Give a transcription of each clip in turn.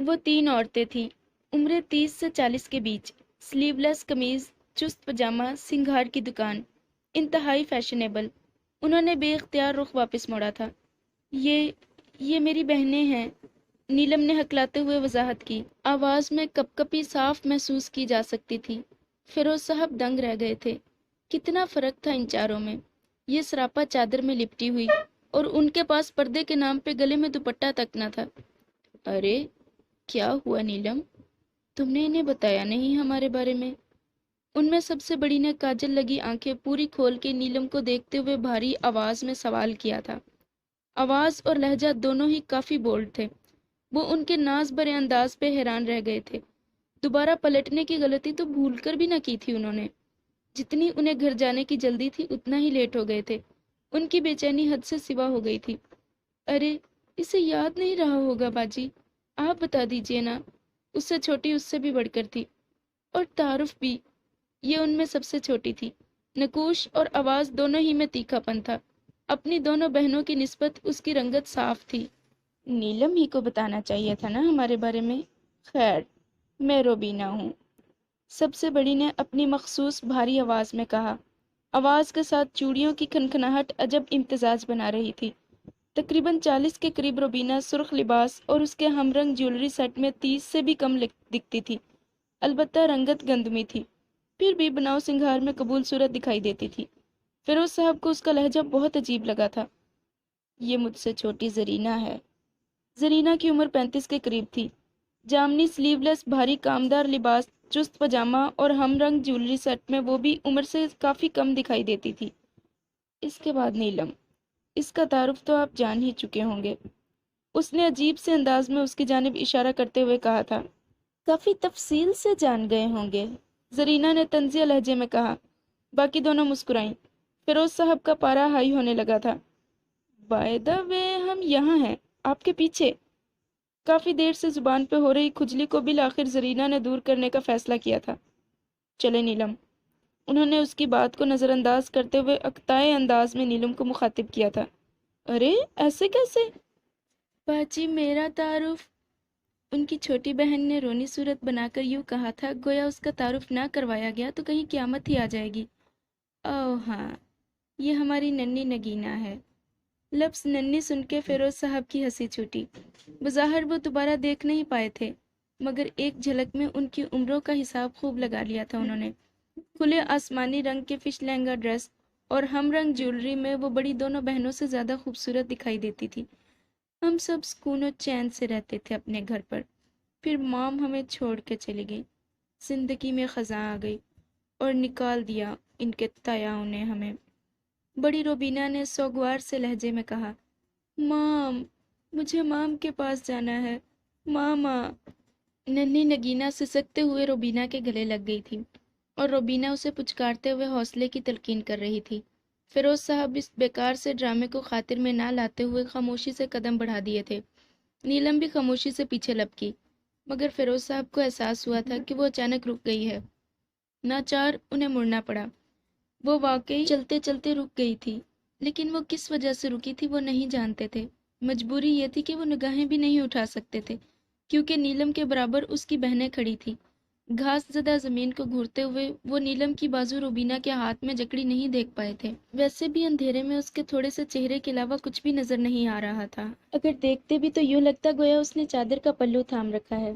وہ تین عورتیں تھیں، عمریں 30 سے 40 کے بیچ، سلیو لیس قمیض، چست پجامہ، سنگھار کی دکان، انتہائی فیشنیبل۔ انہوں نے بے اختیار رخ واپس موڑا تھا۔ یہ میری بہنیں ہیں، نیلم نے ہکلاتے ہوئے وضاحت کی۔ آواز میں کپ کپی صاف محسوس کی جا سکتی تھی۔ فیروز صاحب دنگ رہ گئے تھے۔ کتنا فرق تھا ان چاروں میں۔ یہ سراپا چادر میں لپٹی ہوئی اور ان کے پاس پردے کے نام پہ گلے میں دوپٹہ تک نہ تھا۔ ارے کیا ہوا نیلم؟ تم نے انہیں بتایا نہیں ہمارے بارے میں؟ ان میں سب سے بڑی نے کاجل لگی آنکھیں پوری کھول کے نیلم کو دیکھتے ہوئے بھاری آواز میں سوال کیا تھا۔ آواز اور لہجہ دونوں ہی کافی بولڈ تھے۔ وہ ان کے ناز بھرے انداز پہ حیران رہ گئے تھے۔ دوبارہ پلٹنے کی غلطی تو بھول کر بھی نہ کی تھی انہوں نے۔ جتنی انہیں گھر جانے کی جلدی تھی اتنا ہی لیٹ ہو گئے تھے۔ ان کی بے چینی حد سے سوا ہو گئی تھی۔ ارے اسے یاد نہیں رہا ہوگا باجی، آپ بتا دیجئے نا۔ اس سے چھوٹی اس سے بھی بڑھ کر تھی، اور تعارف بھی۔ یہ ان میں سب سے چھوٹی تھی۔ نقوش اور آواز دونوں ہی میں تیکھا پن تھا۔ اپنی دونوں بہنوں کی نسبت اس کی رنگت صاف تھی۔ نیلم ہی کو بتانا چاہیے تھا نا ہمارے بارے میں۔ خیر، میں روبینہ ہوں، سب سے بڑی نے اپنی مخصوص بھاری آواز میں کہا۔ آواز کے ساتھ چوڑیوں کی کھنکھناہٹ عجب امتزاج بنا رہی تھی۔ تقریباً 40 کے قریب روبینہ سرخ لباس اور اس کے ہم رنگ جیولری سیٹ میں 30 سے بھی کم دکھتی تھی، البتہ رنگت گندمی تھی، پھر بھی بناؤ سنگھار میں قبول صورت دکھائی دیتی تھی۔ فیروز صاحب کو اس کا لہجہ بہت عجیب لگا تھا۔ یہ مجھ سے چھوٹی زرینہ ہے۔ زرینہ کی عمر 35 کے قریب تھی۔ جامنی سلیو لیس بھاری کامدار لباس، چست پجامہ اور ہم رنگ جیولری سیٹ میں وہ بھی عمر سے کافی کم دکھائی دیتی تھی۔ اس کے بعد نیلم، اس کا تعارف تو آپ جان ہی چکے ہوں گے، اس نے عجیب سے انداز میں اس کی جانب اشارہ کرتے ہوئے کہا تھا۔ کافی تفصیل سے جان گئے ہوں گے، زرینہ نے طنزیہ لہجے میں کہا۔ باقی دونوں مسکرائیں۔ فیروز صاحب کا پارا ہائی ہونے لگا تھا۔ بائی دی وے ہم یہاں ہیں، آپ کے پیچھے۔ کافی دیر سے زبان پہ ہو رہی کھجلی کو بالآخر زرینہ نے دور کرنے کا فیصلہ کیا تھا۔ چلے نیلم، انہوں نے اس کی بات کو نظر انداز کرتے ہوئے اکتائے انداز میں نیلم کو مخاطب کیا تھا۔ ارے ایسے کیسے؟ باجی میرا تعارف، ان کی چھوٹی بہن نے رونی صورت بنا کر یوں کہا تھا گویا اس کا تعارف نہ کروایا گیا تو کہیں قیامت ہی آ جائے گی۔ اوہ ہاں، یہ ہماری ننھی نگینہ ہے۔ لفظ ننھی سن کے فیروز صاحب کی ہنسی چھوٹی۔ بظاہر وہ دوبارہ دیکھ نہیں پائے تھے، مگر ایک جھلک میں ان کی عمروں کا حساب خوب لگا لیا تھا انہوں نے۔ کھلے آسمانی رنگ کے فش لہنگا ڈریس اور ہم رنگ جیولری میں وہ بڑی دونوں بہنوں سے زیادہ خوبصورت دکھائی دیتی تھی۔ ہم سب سکون و چین سے رہتے تھے اپنے گھر پر، پھر مام ہمیں چھوڑ کے چلی گئی۔ زندگی میں خزاں آ گئی اور نکال دیا ان کے تایاؤں نے ہمیں۔ بڑی روبینہ نے سوگوار سے لہجے میں کہا۔ مام، مجھے مام کے پاس جانا ہے، ماما۔ ننھی نگینہ سسکتے ہوئے روبینہ کے گلے لگ گئی تھی اور روبینہ اسے پچکارتے ہوئے حوصلے کی تلقین کر رہی تھی۔ فیروز صاحب اس بیکار سے ڈرامے کو خاطر میں نہ لاتے ہوئے خاموشی سے قدم بڑھا دیے تھے۔ نیلم بھی خاموشی سے پیچھے لپکی، مگر فیروز صاحب کو احساس ہوا تھا کہ وہ اچانک رک گئی ہے۔ ناچار انہیں مڑنا پڑا۔ وہ واقعی چلتے چلتے رک گئی تھی، لیکن وہ کس وجہ سے رکی تھی وہ نہیں جانتے تھے۔ مجبوری یہ تھی کہ وہ نگاہیں بھی نہیں اٹھا سکتے تھے، کیونکہ نیلم کے برابر اس کی بہنیں کھڑی تھیں۔ گھاس زدہ زمین کو گھورتے ہوئے وہ نیلم کی بازو روبینہ کے ہاتھ میں جکڑی نہیں دیکھ پائے تھے۔ ویسے بھی اندھیرے میں اس کے تھوڑے سے چہرے کے علاوہ کچھ بھی نظر نہیں آ رہا تھا۔ اگر دیکھتے بھی تو یوں لگتا گویا اس نے چادر کا پلو تھام رکھا ہے۔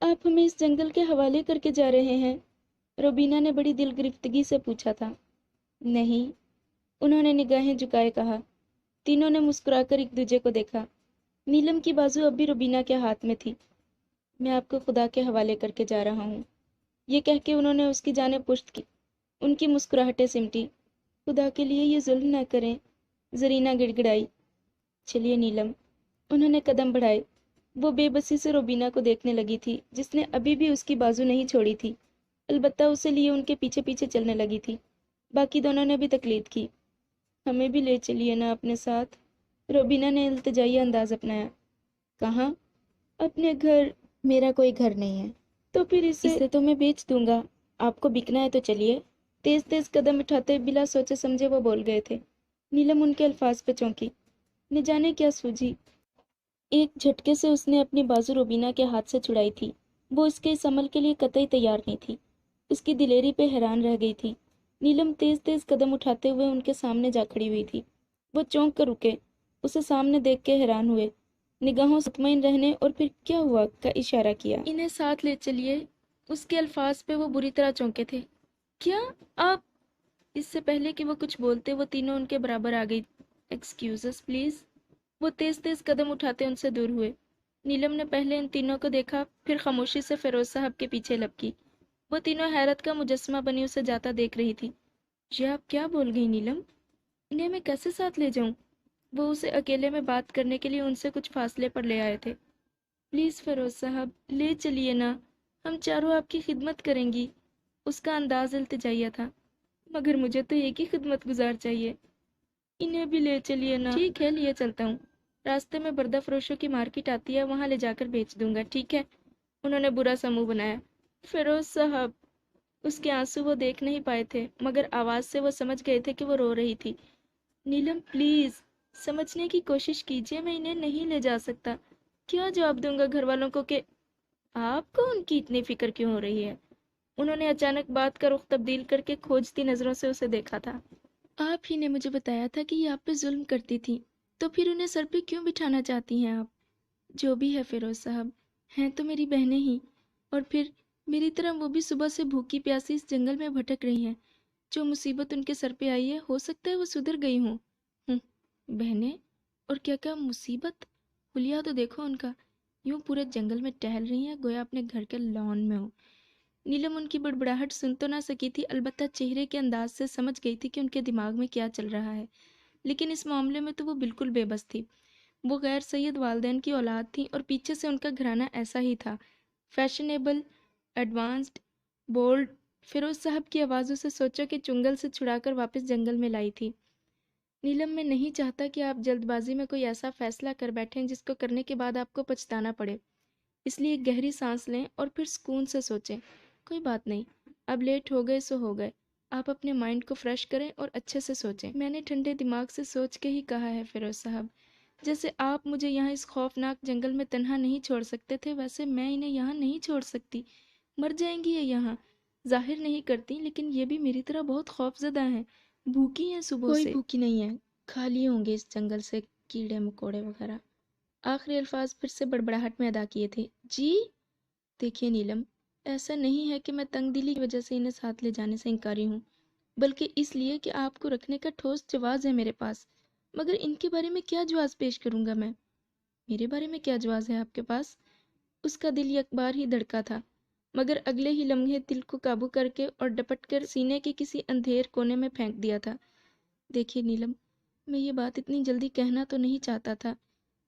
آپ ہمیں اس جنگل کے حوالے کر کے جا رہے ہیں؟ روبینہ نے بڑی دل گرفتگی سے پوچھا تھا۔ نہیں، انہوں نے نگاہیں جھکائے کہا۔ تینوں نے مسکرا کر ایک دوسرے کو دیکھا۔ نیلم کی بازو اب بھی روبینہ کے ہاتھ میں تھی۔ میں آپ کو خدا کے حوالے کر کے جا رہا ہوں، یہ کہہ کے انہوں نے اس کی جانب پشت کی۔ ان کی مسکراہٹیں سمٹی۔ خدا کے لیے یہ ظلم نہ کریں، زرینہ گڑ گڑائی۔ چلیے نیلم، انہوں نے قدم بڑھائے۔ وہ بے بسی سے روبینہ کو دیکھنے لگی تھی جس نے ابھی بھی اس کی بازو نہیں چھوڑی تھی، البتہ اسے لیے ان کے پیچھے پیچھے چلنے لگی تھی۔ باقی دونوں نے بھی تقلید کی۔ ہمیں بھی لے چلیے نا اپنے ساتھ، روبینہ نے التجائی انداز اپنایا۔ کہاں؟ اپنے گھر۔ میرا کوئی گھر نہیں ہے۔ تو پھر اسے تو میں بیچ دوں گا، آپ کو بکنا ہے تو چلیے۔ تیز تیز قدم اٹھاتے بلا سوچے سمجھے وہ بول گئے تھے۔ نیلم ان کے الفاظ پہ چونکی۔ نہ جانے کیا سوجی، ایک جھٹکے سے اس نے اپنی بازو روبینہ کے ہاتھ سے چھڑائی تھی۔ وہ اس کے اس عمل کے لیے قطعی تیار نہیں تھی۔ اس کی دلیری پہ حیران رہ گئی تھی۔ نیلم تیز تیز قدم اٹھاتے ہوئے ان کے سامنے جا کھڑی ہوئی تھی۔ وہ چونک کر رکے، اسے سامنے دیکھ کے حیران ہوئے، نگاہوں سے مطمئن رہنے اور پھر کیا ہوا کا اشارہ کیا۔ انہیں ساتھ لے چلیے۔ اس کے الفاظ پہ وہ بری طرح چونکے تھے۔ کیا آپ؟ اس سے پہلے کہ وہ کچھ بولتے وہ تینوں ان کے برابر آ گئی۔ Excuses please. وہ تیز تیز قدم اٹھاتے ان سے دور ہوئے۔ نیلم نے پہلے ان تینوں کو دیکھا، پھر خاموشی سے فیروز صاحب کے پیچھے لپکی۔ وہ تینوں حیرت کا مجسمہ بنی اسے جاتا دیکھ رہی تھی۔ یہ آپ کیا بول گئی نیلم؟ انہیں میں کیسے ساتھ لے جاؤں؟ وہ اسے اکیلے میں بات کرنے کے لیے ان سے کچھ فاصلے پر لے آئے تھے۔ پلیز فیروز صاحب، لے چلیے نا، ہم چاروں آپ کی خدمت کریں گی۔ اس کا انداز التجائیہ تھا۔ مگر مجھے تو ایک ہی خدمت گزار چاہیے، انہیں بھی لے چلیے نا۔ ٹھیک ہے، لیے چلتا ہوں۔ راستے میں بردہ فروشوں کی مارکیٹ آتی ہے، وہاں لے جا کر بیچ دوں گا، ٹھیک ہے؟ انہوں نے برا سا منہ بنایا۔ فیروز صاحب، اس کے آنسو وہ دیکھ نہیں پائے تھے، مگر آواز سے وہ سمجھ گئے تھے کہ وہ رو رہی تھی۔ نیلم پلیز، سمجھنے کی کوشش کیجیے، میں انہیں نہیں لے جا سکتا۔ کیا جواب دوں گا گھر والوں کو کہ آپ کو ان کی اتنی فکر کیوں ہو رہی ہے؟ انہوں نے اچانک بات کا رخ تبدیل کر کے کھوجتی نظروں سے اسے دیکھا تھا۔ آپ ہی نے مجھے بتایا تھا کہ یہ آپ پہ ظلم کرتی تھی، تو پھر انہیں سر پہ کیوں بٹھانا چاہتی ہیں آپ؟ جو بھی ہے فیروز صاحب، ہیں تو میری بہنیں ہی، اور پھر میری طرح وہ بھی صبح سے بھوکی پیاسی اس جنگل میں بھٹک رہی ہیں۔ جو مصیبت ان کے سر پہ آئی ہے، ہو سکتا ہے وہ سدھر گئی ہوں۔ بہنیں؟ اور کیا کیا مصیبت؟ حلیہ تو دیکھو ان کا، یوں پورے جنگل میں ٹہل رہی ہیں گویا اپنے گھر کے لان میں ہو۔ نیلم ان کی بڑبڑاہٹ سن تو نہ سکی تھی، البتہ چہرے کے انداز سے سمجھ گئی تھی کہ ان کے دماغ میں کیا چل رہا ہے، لیکن اس معاملے میں تو وہ بالکل بے بس تھی۔ وہ غیر سید والدین کی اولاد تھیں اور پیچھے سے ان کا گھرانہ ایسا ہی تھا، فیشنیبل، ایڈوانسڈ، بولڈ۔ فیروز صاحب کی آوازوں سے سوچو کہ چنگل سے چھڑا کر واپس جنگل میں لائی تھی۔ نیلم، میں نہیں چاہتا کہ آپ جلد بازی میں کوئی ایسا فیصلہ کر بیٹھیں جس کو کرنے کے بعد آپ کو پچھتانا پڑے، اس لیے گہری سانس لیں اور پھر سکون سے سوچیں۔ کوئی بات نہیں، اب لیٹ ہو گئے سو ہو گئے، آپ اپنے مائنڈ کو فریش کریں اور اچھے سے سوچیں۔ میں نے ٹھنڈے دماغ سے سوچ کے ہی کہا ہے فیروز صاحب، جیسے آپ مجھے یہاں اس خوفناک جنگل میں تنہا نہیں چھوڑ سکتے تھے، ویسے میں انہیں یہاں نہیں چھوڑ سکتی۔ مر جائیں گی یہ یہاں، ظاہر نہیں کرتی لیکن یہ بھی میری طرح بہت خوف زدہ ہیں، بھوکی ہیں صبح سے۔ کوئی بھوکی نہیں ہے، کھا لیے ہوں گے اس جنگل سے کیڑے مکوڑے وغیرہ۔ آخری الفاظ پھر سے بڑبڑاہٹ میں ادا کیے تھے۔ جی؟ دیکھیے نیلم، ایسا نہیں ہے کہ میں تنگ دلی کی وجہ سے انہیں ساتھ لے جانے سے انکاری ہوں، بلکہ اس لیے کہ آپ کو رکھنے کا ٹھوس جواز ہے میرے پاس۔ مگر ان کے بارے میں کیا جواز پیش کروں گا میں؟ میرے بارے میں کیا جواز ہے آپ کے پاس؟ اس کا دل یک بار ہی دھڑکا تھا، مگر اگلے ہی لمحے دل کو قابو کر کے اور ڈپٹ کر سینے کے کسی اندھیر کونے میں پھینک دیا تھا۔ دیکھیے نیلم، میں یہ بات اتنی جلدی کہنا تو نہیں چاہتا تھا،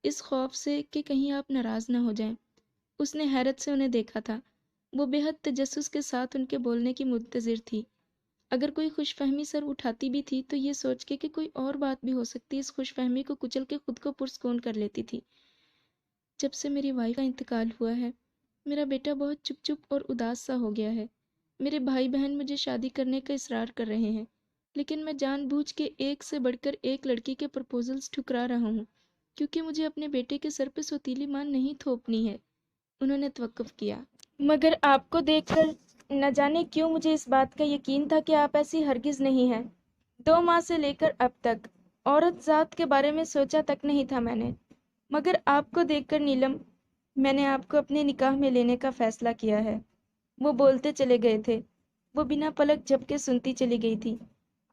اس خوف سے کہ کہیں آپ ناراض نہ ہو جائیں۔ اس نے حیرت سے انہیں دیکھا تھا، وہ بے حد تجسس کے ساتھ ان کے بولنے کی منتظر تھی۔ اگر کوئی خوش فہمی سر اٹھاتی بھی تھی تو یہ سوچ کے کہ کوئی اور بات بھی ہو سکتی، اس خوش فہمی کو کچل کے خود کو پرسکون کر لیتی تھی۔ جب سے میری وائف کا انتقال ہوا ہے، میرا بیٹا بہت چپ چپ اور اداس سا ہو گیا ہے۔ میرے بھائی بہن مجھے شادی کرنے کا اصرار کر رہے ہیں، لیکن میں جان بوجھ کے ایک سے بڑھ کر ایک لڑکی کے پرپوزلز ٹھکرا رہا ہوں، کیونکہ مجھے اپنے بیٹے کے سر پہ سوتیلی مان نہیں تھوپنی ہے۔ انہوں نے توقف کیا۔ مگر آپ کو دیکھ کر نہ جانے کیوں مجھے اس بات کا یقین تھا کہ آپ ایسی ہرگز نہیں ہیں۔ 2 ماہ سے لے کر اب تک عورت ذات کے بارے میں سوچا تک نہیں تھا میں نے، مگر آپ کو دیکھ کر نیلم، میں نے آپ کو اپنے نکاح میں لینے کا فیصلہ کیا ہے۔ وہ بولتے چلے گئے تھے، وہ بنا پلک جھپکے سنتی چلی گئی تھی۔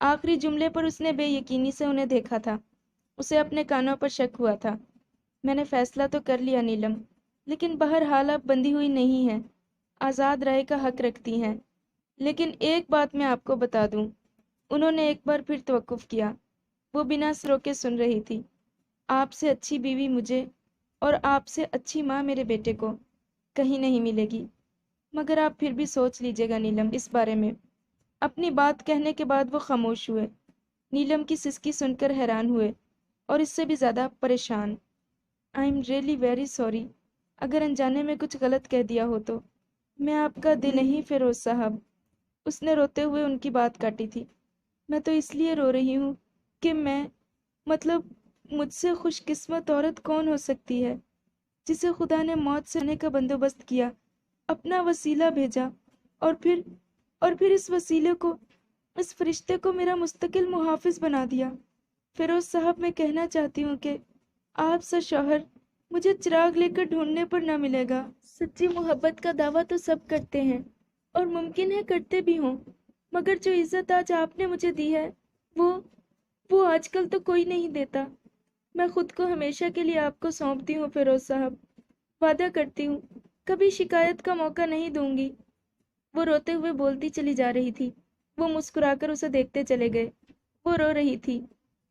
آخری جملے پر اس نے بے یقینی سے انہیں دیکھا تھا، اسے اپنے کانوں پر شک ہوا تھا۔ میں نے فیصلہ تو کر لیا نیلم، لیکن بہرحال آپ بندھی ہوئی نہیں ہیں، آزاد رائے کا حق رکھتی ہیں۔ لیکن ایک بات میں آپ کو بتا دوں، انہوں نے ایک بار پھر توقف کیا، وہ بنا سر روکے سن رہی تھی۔ آپ سے اچھی بیوی مجھے اور آپ سے اچھی ماں میرے بیٹے کو کہیں نہیں ملے گی، مگر آپ پھر بھی سوچ لیجیے گا نیلم اس بارے میں۔ اپنی بات کہنے کے بعد وہ خاموش ہوئے، نیلم کی سسکی سن کر حیران ہوئے اور اس سے بھی زیادہ پریشان۔ I am really very sorry, اگر انجانے میں کچھ غلط کہہ دیا ہو تو۔ میں آپ کا دل نہیں فیروز صاحب، اس نے روتے ہوئے ان کی بات کاٹی تھی۔ میں تو اس لیے رو رہی ہوں کہ مجھ سے خوش قسمت عورت کون ہو سکتی ہے جسے خدا نے موت سے آنے کا بندوبست کیا، اپنا وسیلہ بھیجا، اور پھر اس فرشتے کو میرا مستقل محافظ بنا دیا۔ فیروز صاحب، میں کہنا چاہتی ہوں کہ آپ سا شوہر مجھے چراغ لے کر ڈھونڈنے پر نہ ملے گا۔ سچی محبت کا دعویٰ تو سب کرتے ہیں، اور ممکن ہے کرتے بھی ہوں، مگر جو عزت آج آپ نے مجھے دی ہے وہ آج کل تو کوئی نہیں دیتا۔ میں خود کو ہمیشہ کے لیے آپ کو سونپتی ہوں فیروز صاحب، وعدہ کرتی ہوں کبھی شکایت کا موقع نہیں دوں گی۔ وہ روتے ہوئے بولتی چلی جا رہی تھی۔ وہ مسکرا کر اسے دیکھتے چلے گئے۔ وہ رو رہی تھی،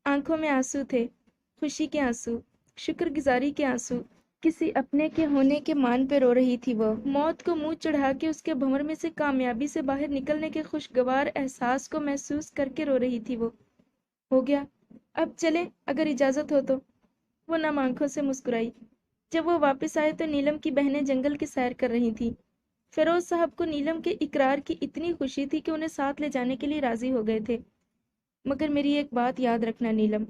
آنکھوں میں آنسو تھے، خوشی کے آنسو، شکر گزاری کے آنسو، کسی اپنے کے ہونے کے مان پہ رو رہی تھی۔ وہ موت کو منہ چڑھا کے اس کے بھنور میں سے کامیابی سے باہر نکلنے کے خوشگوار احساس کو محسوس کر کے رو رہی تھی۔ وہ ہو گیا، اب چلیں اگر اجازت ہو تو۔ وہ نم آنکھوں سے مسکرائی۔ جب وہ واپس آئے تو نیلم کی بہنیں جنگل کی سیر کر رہی تھیں۔ فیروز صاحب کو نیلم کے اقرار کی اتنی خوشی تھی کہ انہیں ساتھ لے جانے کے لیے راضی ہو گئے تھے۔ مگر میری ایک بات یاد رکھنا نیلم،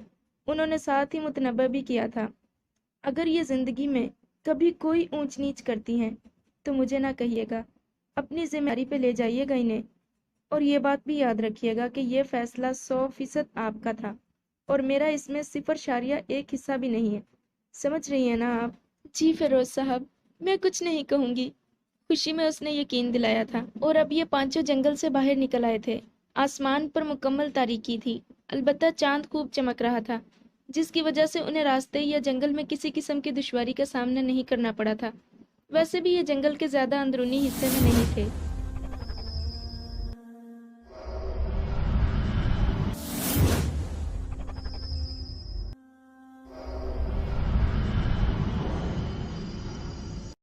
انہوں نے ساتھ ہی متنبہ بھی کیا تھا، اگر یہ زندگی میں کبھی کوئی اونچ نیچ کرتی ہیں تو مجھے نہ کہیے گا، اپنی ذمہ داری پہ لے جائیے گا انہیں، اور یہ بات بھی یاد رکھیے گا کہ یہ فیصلہ 100% آپ کا تھا اور میرا اس میں 0.1 حصہ بھی نہیں ہے۔ سمجھ رہی ہیں نا آپ؟ جی فیروز صاحب، میں کچھ نہیں کہوں گی، خوشی میں اس نے یقین دلایا تھا۔ اور اب یہ پانچوں جنگل سے باہر نکل آئے تھے۔ آسمان پر مکمل تاریکی تھی، البتہ چاند خوب چمک رہا تھا، جس کی وجہ سے انہیں راستے یا جنگل میں کسی قسم کی دشواری کا سامنا نہیں کرنا پڑا تھا۔ ویسے بھی یہ جنگل کے زیادہ اندرونی حصے میں نہیں تھے۔